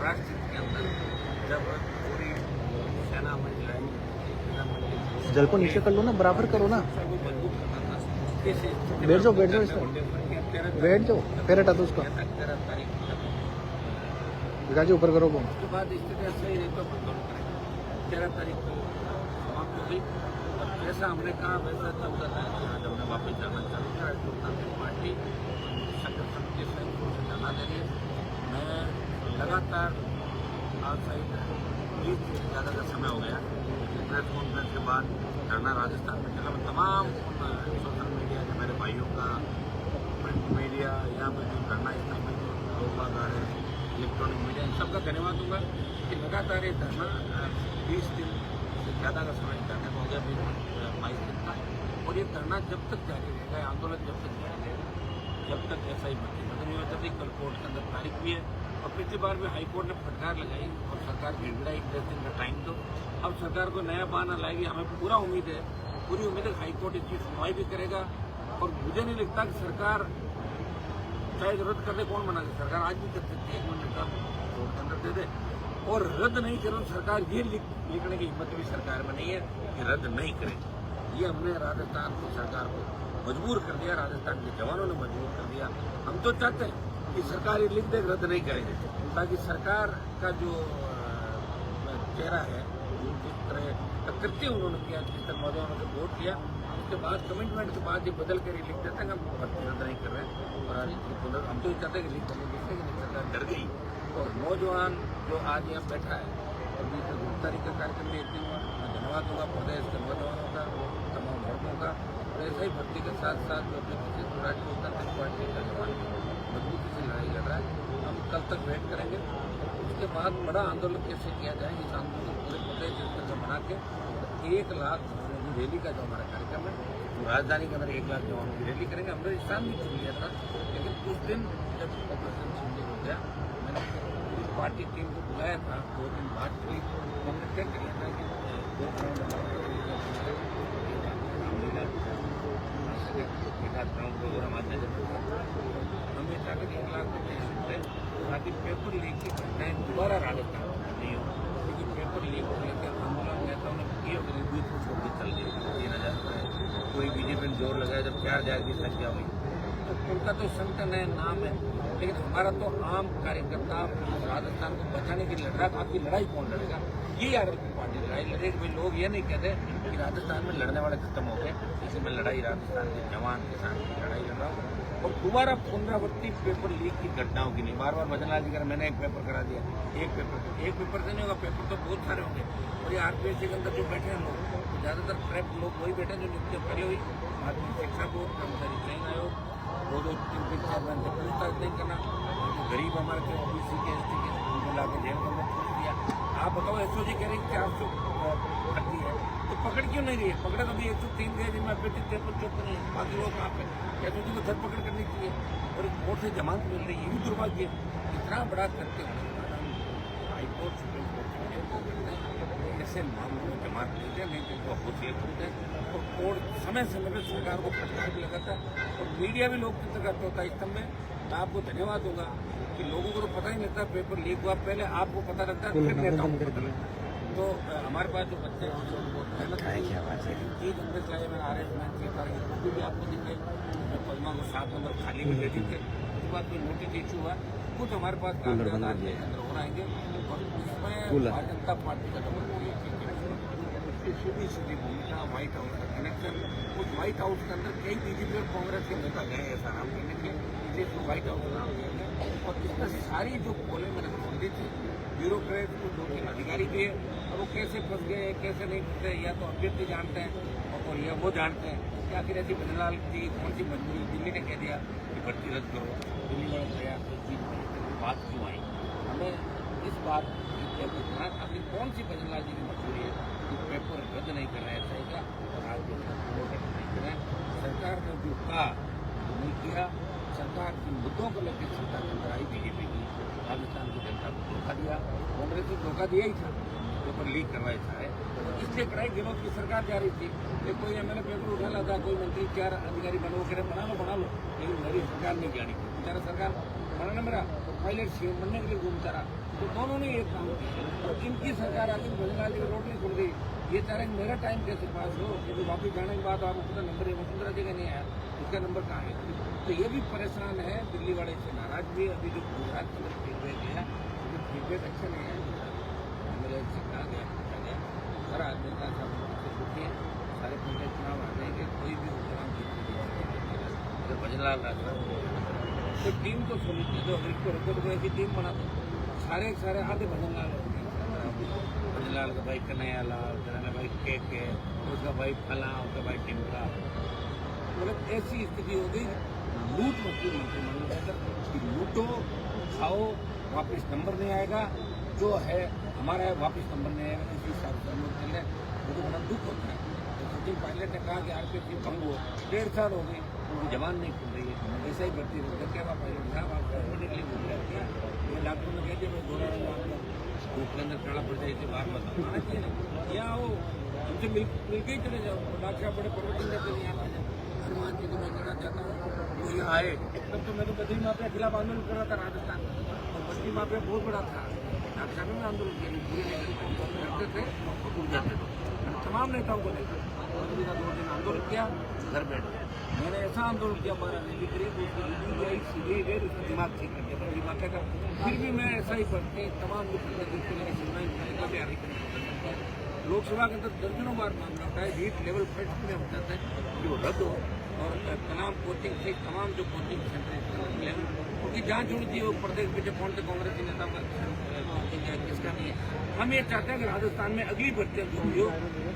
राष्ट्र के अंदर जब पूरी सेना महिलाएं जल को नीचे कर लो ना, बराबर करो ना। मजबूत करना था। कैसे बैठ जाओ इस पर, बैठ जाओ, फिर हटा दो उसको। 13 तारीख विकास जी ऊपर करो को। उसके बाद स्थिति सही रही तो आंदोलन करेंगे। 13 तारीख को समाप्त हो गई और जैसा हमने कहा वैसा 14 तारीख को आज हमने वापस जाना चालू किया। लोकतांत्रिक पार्टी संगठन के सैनिकों से जाना दे रही है। मैं लगातार आज शायद 20 से ज़्यादा का समय हो गया प्रेस कॉन्फ्रेंस के बाद धरना राजस्थान में चला। मैं तमाम सोशल मीडिया के मेरे भाइयों का, प्रिंट मीडिया, यहाँ पर जो धरना स्थल में जो लोग आ रहे हैं, इलेक्ट्रॉनिक मीडिया, इन सबका धन्यवाद दूंगा कि लगातार ये धरना 20 दिन से ज़्यादा का समय धरने को हो गया, 22 दिन का। और ये धरना जब तक जारी रहेगा, आंदोलन जब तक जारी रहेगा, जब तक ऐसा ही बदली नहीं होता थी। कल कोर्ट के अंदर तारीख भी है और पिछली बार भी हाईकोर्ट ने फटकार लगाई और सरकार गिड़गिड़ाई 10 दिन का टाइम दो। अब सरकार को नया बहाना लाएगी, हमें पूरी उम्मीद है हाईकोर्ट इसकी सुनवाई भी करेगा। और मुझे नहीं लगता कि सरकार चाहे रद्द कर दे, कौन मना दे, सरकार आज भी कर सकती है, 1 महीने का कोर्ट के अंदर दे दे। और रद्द नहीं करे सरकार ये लिखने की हिम्मत भी सरकार में नहीं है कि रद्द नहीं करेगी। ये हमने राजस्थान की सरकार को मजबूर कर दिया, राजस्थान के जवानों ने मजबूर कर दिया। हम तो चाहते हैं कि सरकार ये लिख दे रद्द नहीं करेंगे, ताकि सरकार का जो चेहरा है, जिस तरह कृत्य उन्होंने किया, जिस तरह नौजवानों को वोट किया, उसके बाद कमिटमेंट के बाद ये बदल कर लिख देते हैं हम रद्द नहीं कर रहे हैं। और आज हम तो ये चाहते हैं कि लिख देंगे, लेकिन सरकार डर गई। और नौजवान जो आज यहाँ बैठा है, अभी तो 2 तारीख का कार्यक्रम भी 1 दिन हुआ। मैं धन्यवाद दूंगा प्रदेश के नौजवानों का, तमाम वर्गों का। ऐसा ही भर्ती के साथ साथ जो अपने राष्ट्रीय लोकतांत्रिक पार्टी का जवान मजबूती से लड़ाई लड़ रहा है, हम कल तक वेट करेंगे। उसके बाद बड़ा आंदोलन कैसे किया जाए, इस आंदोलन पूरे प्रदेश से बना के 1 लाख जवानों की रैली का जो हमारा कार्यक्रम है, तो राजधानी के अंदर 1 लाख जवानों की रैली करेंगे। हमने स्थान भी चुन लिया था, लेकिन उस दिन जब ऑपरेशन शिंदे हो गया, मैंने पूरी पार्टी टीम को बुलाया था। 2 दिन बाद हमने तय कर लिया था कि 2 प्रोग्राम आते हमें चाहते 1 लाख रुपये ताकि पेपर लीक की घटनाएं दोबारा राजस्थान में नहीं हो। लेकिन पेपर लीक को लेकर आंदोलन नेताओं ने किए और बीच को छोड़ के चल दिए। 3000 रुपये कोई बीजेपी ने जोर लगाया, जब 4000 की संख्या हुई तो उनका तो संगठन है, नाम है, लेकिन हमारा तो आम कार्यकर्ता राजस्थान को बचाने की लड़ रहा है। आपकी लड़ाई कौन लड़ेगा? ये आरएलपी पार्टी लड़ाई लड़ेगी। भाई लोग ये नहीं कहते कि राजस्थान में लड़ने वाले खत्म हो गए, इसी में लड़ाई राजस्थान के जवान किसान की लड़ाई लड़ रहा हूँ। और दोबारा पुनरावृत्ति पेपर लीक की घटनाओं की नहीं। बार बार भजन लाल जी कर मैंने 1 पेपर करा दिया, 1 पेपर से नहीं होगा, पेपर तो बहुत सारे होंगे। और ये आरपीएससी के अंदर जो बैठे हैं लोग, तो ज़्यादातर प्रेप लोग वही बैठे हैं जो नियुक्ति पहले हुई। माध्यमिक शिक्षा बोर्ड, कर्मचारी चयन आयोग, 2-3 चेयरमैन से पूछताछ नहीं करना, जो गरीब हमारे थे ओबीसी के, एसटी के, उनको ला के जेल में छोड़ दिया। आप बताओ, एसओजी कह रही 400 भर्ती है, तो पकड़ क्यों नहीं रही है? पकड़े तो भी 103 गए, जिनमें 53 नहीं है, बाकी लोग कहाँ पे? एसओजी को धरपकड़ करनी चाहिए और कोर्ट से जमानत मिल रही है, ये भी दुर्भाग्य है। इतना बड़ा करते हुए हाईकोर्ट, सुप्रीम कोर्ट ऐसे मामलों में जमानत देते हैं, नहीं तो उनको होशियार करते हैं। और कोर्ट समय समय पर सरकार को फटकार भी लगाता है और मीडिया भी लोकतंत्र का होता है। इस समय मैं आपको धन्यवाद दूंगा कि लोगों को तो पता ही नहीं लगता पेपर लीक हुआ, पहले आपको पता लगता है, फिर नेताओं को पता लगता है। तो हमारे पास जो बच्चे चीज हमने चलाए, मैंने अरेंजमेंट किया भी आपको दिखे। मैं पदमा को 7 नंबर खाली में दे दी थे, उसके बाद कोई नोटिस इशू हुआ, कुछ हमारे पास कागजात हो आएंगे। और इसमें भारतीय जनता पार्टी का सीधी भूमिका, व्हाइट हाउस का कनेक्शन, उस व्हाइट हाउस के अंदर कई बीजेपी और कांग्रेस के नेता गए ऐसा नाम करने के लिए, व्हाइट हाउस का नाम दिया गया। और इसमें सारी जो पोलें मैंने खोली थी, ब्यूरोक्रेट को 2-3 अधिकारी दिए, और वो कैसे फंस गए, कैसे नहीं फंसे, या तो अभ्यर्थी जानते हैं और या वो जानते हैं, या फिर ऐसी भजनलाल की कौन सी मजबूरी, दिल्ली ने कह दिया कि भर्ती रद्द करो, दिल्ली वाले प्रयास बात क्यों आई? हमें इस बात आखिर कौन सी भजनलाल जी की मजबूरी है कि पेपर रद्द नहीं कर रहे हैं, सही का, और आज नहीं कर रहे हैं। सरकार ने जो कहा वो नहीं किया। सरकार के मुद्दों को लेकर सरकार के अंदर आई बीजेपी की, राजस्थान की जनता को धोखा दिया, कांग्रेस को धोखा दिया ही था, पेपर लीक करवाया था। इसलिए कड़ाई गिरोह की सरकार जा रही थी कि कोई एमएलए पेपर उठा लाता, कोई मंत्री 4 अधिकारी बनो, कह रहे बना लो, लेकिन मेरी सरकार नहीं जानी थी। बेचारा सरकार घराना मेरा पायलट सीएम बनने के लिए घूमता रहा, तो दोनों ने एक काम किया। और इनकी सरकार आती भजनलाल की रोड नहीं खुल गई, ये चाह रहे मेरा टाइम कैसे पास हो, क्योंकि वापस जाने के बाद आपको पता नंबर है वसुंधरा जगह नहीं आया, इसका नंबर कहाँ है। तो ये भी परेशान है, दिल्ली वाले से नाराज भी। अभी जो गुजरात का फीडबैक है, तो फीडबैक अच्छा नहीं है। मेरे से कहा गया हर आदमी का सब पूछिए, सारे पंचायत चुनाव आ जाएंगे, कोई भी उपचुनाव जीत भजनलाल राजा तो टीम तो सोलिड है, जो अगर को रोको तो ऐसी टीम बना दो, सारे आधे भजनलाल का भाई कन्हैया लाल, भाई के उसका भाई फला, उसका भाई टिमका, मतलब ऐसी स्थिति हो गई। लूट मजबूर कि लूटो खाओ, वापस नंबर नहीं आएगा, जो है हमारा है वापस नंबर नहीं आएगा, इसी हिसाब से हम लोग चल रहे हैं। मुझे बड़ा दुख होता है। तो सचिन पायलट ने कहा कि आरपीएफ भंग हो, 1.5 साल हो गए, उनकी जवान नहीं खुल रही है, ऐसा ही भर्ती रहता है। क्या बात पायलट साहब आप होने के लिए बोल रहे हैं? ये डॉक्टर ने कहते मैं घोड़ा रंग आपका धूप के अंदर खड़ा पड़ जाए, इसे बात बताओ आना चाहिए ना, यहाँ आओ हमसे मिल के ही चले जाओ। डॉक्टर साहब बड़े प्रवचन देते नहीं यहाँ आ जाए, हनुमान जी को मैं कहना चाहता हूँ वो यहाँ आए। तब तो मैं तो बद्री माफिया खिलाफ आंदोलन कर रहा था राजस्थान, और बद्री माफिया बहुत बड़ा था, डॉक्टर साहब में आंदोलन किया, पूरे नहीं करते थे और उड़ जाते थे। मैंने तमाम नेताओं को देखा, बद्री का 2 दिन आंदोलन किया, घर बैठ गया। मैंने ऐसा आंदोलन किया 12 रैली करीब, उसकी गई सीधे गए, उसका दिमाग ठीक कर दिया बद्री माफिया का। फिर भी मैं ऐसा ही पढ़ते तमाम तैयारी करने लोकसभा के अंदर दर्जनों बार मामला होता है, हीट लेवल फर्स्ट में हो जाता है कि वो रद्द हो, और तमाम कोचिंग से तमाम जो कोचिंग सेंटर लेवल उनकी जांच होनी चाहिए। वो प्रदेश में जो कौन से कांग्रेस के नेता का कोचिंग है, किसका नहीं है। हम ये चाहते हैं कि राजस्थान में अगली भर्तियां जो हुई हो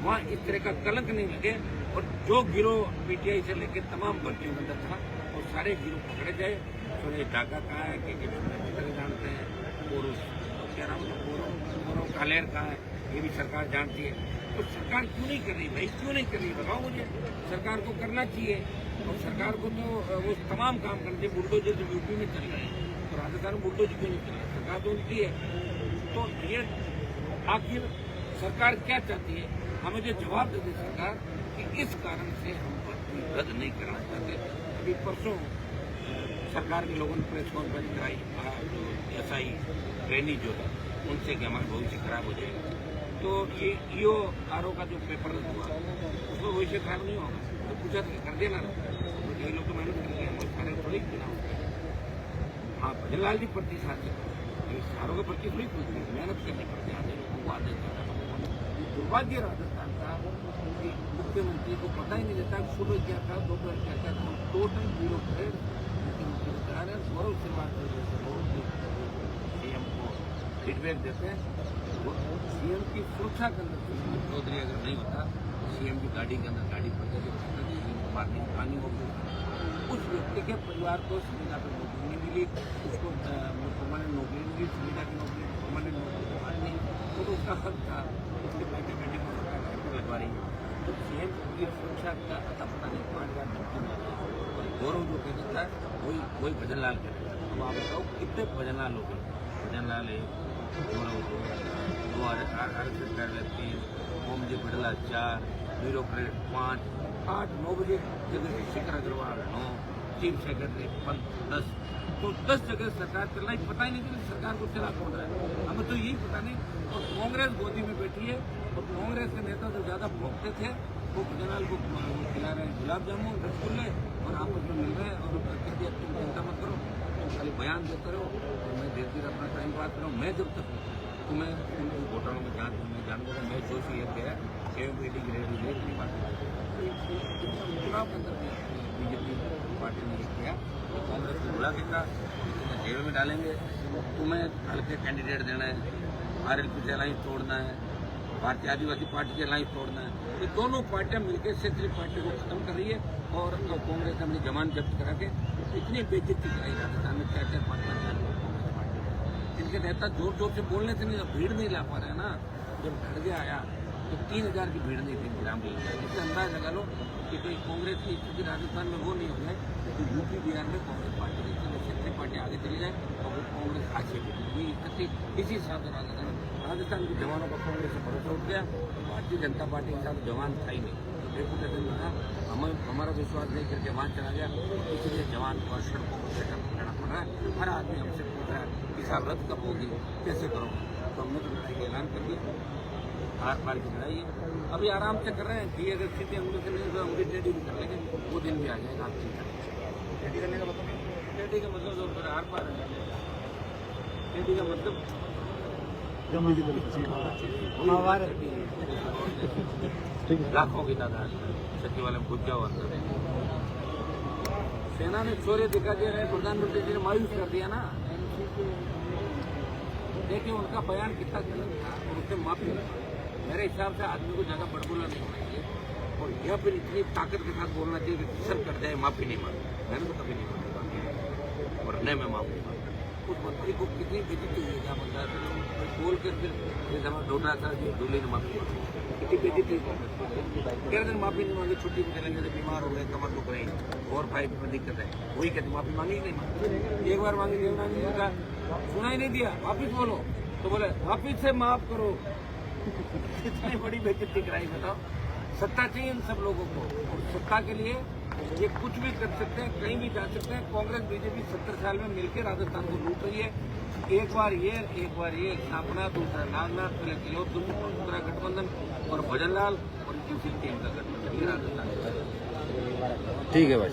वहाँ इस तरह का कलंक नहीं लगे, और जो गिरोह पीटीआई से लेकर तमाम भर्तियों के अंदर था वो सारे गिरोह पकड़े जाए। तो ये डाका कहाँ है कि जानते हैं, और क्या नाम है कालेर कहाँ है, ये भी सरकार जानती है। तो सरकार क्यों नहीं कर रही भाई, क्यों नहीं कर रही बताओ मुझे। सरकार को करना चाहिए, और सरकार को तो वो तमाम काम करना चाहिए। बुलडोजर जो यूपी में चल रहे हैं, तो राजस्थान में बुलडोजर क्यों नहीं चल रहा है, सरकार तो उनकी है। तो ये आखिर सरकार क्या चाहती है, हमें जो जवाब दे दी सरकार कि इस कारण से हम भर्ती रद्द नहीं करना चाहते। अभी परसों सरकार के लोगों ने प्रेस कॉन्फ्रेंस कराई, एसआई ट्रेनी जो है उनसे कि हमारा भविष्य खराब हो जाएगा। तो ये ईओ आरओ का जो पेपर हुआ उसमें भविष्य खराब नहीं होगा, तो पूछा तो कर देना, तो ये लोग तो मेहनत कर रहे हैं, सारे थोड़ी बिना। हाँ भजनलाल जी प्रति साथी सारों के प्रति थोड़ी खुलती है, मेहनत करनी पड़ती है, लोगों को आदेश देना पड़ता है। दुर्भाग्य राजस्थान का कि मुख्यमंत्री को पता ही नहीं रहता सुबह क्या था, दोपहर क्या था, टोटल जीरो पर मुख्यमंत्री बता रहे हैं। गौरव से बात सीएम को फीडबैक देते हैं, सीएम की सुरक्षा के अंदर चौधरी अगर नहीं होता, सीएम की गाड़ी के अंदर गाड़ी पड़ जाती, पानी हो उस व्यक्ति के परिवार को सुविधा पर नौकरी नहीं मिली, उसको परमानेंट नौकरी मिली, सुविधा की नौकरी परमानेंट नौकरी नहीं, तो उसका हक था, उसके बेटे को सरकार लगवा रही है। तो सीएम की सुरक्षा का पता नहीं 5,000 और गौरव जो कहता था वही भजनलाल कहता था। अब आप बताओ कितने भजनलाल हो गए, भजनलाल है गौरव 2 RSS 3 ओम जी बिड़ला 4 ब्यूरोक्रेट 5 8 9 बजे जगह शेखर अग्रवाल 9 चीफ सेक्रेटरी 10, तो 10 जगह सरकार चल रही, पता ही नहीं चली सरकार को चला कौन रहा है, हमें तो यही पता नहीं। और कांग्रेस गोदी में बैठी है, और कांग्रेस के नेता जो ज्यादा भोगते थे वो भजनलाल को खिला रहे हैं गुलाब जामुन रसगुल्ले, और आपस में मिल रहे हैं, और कहते हैं तुम चिंता मत करो, तुम खाली बयान देते रहो, और मैं धीरे धीरे अपना टाइम पास करूँ। मैं जब तक तुम्हें उन घोटालों में जान दूंगा, मैं जो सी गया एवं ग्रेड नहीं बात चुनाव के अंदर बीजेपी पार्टी ने किया, कांग्रेस को बुला के कहा जेल में डालेंगे, तुम्हें हल्के कैंडिडेट देना है, आरएलपी से अलायंस तोड़ना है, भारतीय आदिवासी पार्टी से अलायंस तोड़ना है। ये दोनों पार्टियां मिलकर क्षेत्रीय पार्टी को खत्म कर रही है, और कांग्रेस ने अपनी जमान जब्त करा के इतनी बेइज्जती कराई राजस्थान में 4-4 5-5 साल कांग्रेस पार्टी। इनके नेता जोर जोर से बोलने से नहीं, भीड़ नहीं ला पा रहे ना। जब खड़गे आया तो 3,000 की भीड़ नहीं थी ग्राम में, इससे अंदाज लगा लो कि कोई कांग्रेस की स्थिति राजस्थान में वो नहीं हो जाए, तो यूपी बिहार में कांग्रेस पार्टी की क्षेत्रीय पार्टी आगे चली जाए और वो कांग्रेस आगे बढ़ी। स्थिति इसी हिसाब से राजस्थान के जवानों का कांग्रेस से भरोसा उठ गया, भारतीय जनता पार्टी के साथ जवान था ही नहीं, रेपुटेशन में था, हमारा विश्वास नहीं करके वहाँ चला गया, इसलिए जवान को सड़कों पर बैठा करना पड़ा। रहा है, हर आदमी हमसे पूछ रहा है कि साहब रद्द कब होगी, कैसे करोगे। तो हमने तो लड़ाई का ऐलान कर दिया, आर पार की लड़ाई है। अभी आराम से कर रहे हैं कि अगर स्थिति अंगूठी से नहीं तो अंगूठी टेढ़ी भी कर लेंगे, वो दिन भी आ जाएगा। आप चिंता नहीं। टेढ़ी करने का मतलब, टेढ़ी का मतलब जो फिर आर पार है, टेढ़ी का मतलब लाखों की तादाद सचिवालय में घुस जाओ अंदर। सेना ने शौर्य दिखा दिया है, प्रधानमंत्री जी ने मायूस कर दिया ना। देखिए उनका बयान कितना गलत था और उससे माफी। मेरे हिसाब से आदमी को ज्यादा बड़बोला नहीं होना चाहिए और यह फिर इतनी ताकत के साथ बोलना चाहिए कि सर कर जाए माफी नहीं मांगी। मैंने तो कभी नहीं मांगी और न मैं माफी मांगा। उस मंत्री को कितनी बेइज्जती हुई, क्या बंदा बोल कर फिर जैसे हमारा ढूंढा था कि दूल्हे ने माफी मांगी, कितनी बेइज्जती हुई। 13 दिन माफी नहीं मांगी, छुट्टी में चले गए, बीमार हो गए, कमर दुख रही और भाई में दिक्कत है, वही कहते माफी मांगी कि नहीं मांगी। एक बार मांगी, देवनानी ने कहा सुना ही नहीं दिया, वापिस बोलो, तो बोले वापिस से माफ करो। कितनी बड़ी बेइज्जती कराई बताओ। सत्ता चाहिए इन सब लोगों को और सत्ता के लिए ये कुछ भी कर सकते हैं, कहीं भी जा सकते हैं। कांग्रेस बीजेपी 70 साल में मिलकर राजस्थान को लूट रही है। एक बार ये स्थापना, दूसरा नागनाथ, पहले तिलोक, दूसरा गठबंधन और भजनलाल और तीसरी टीम का गठबंधन, ये राजस्थान। ठीक है भाई।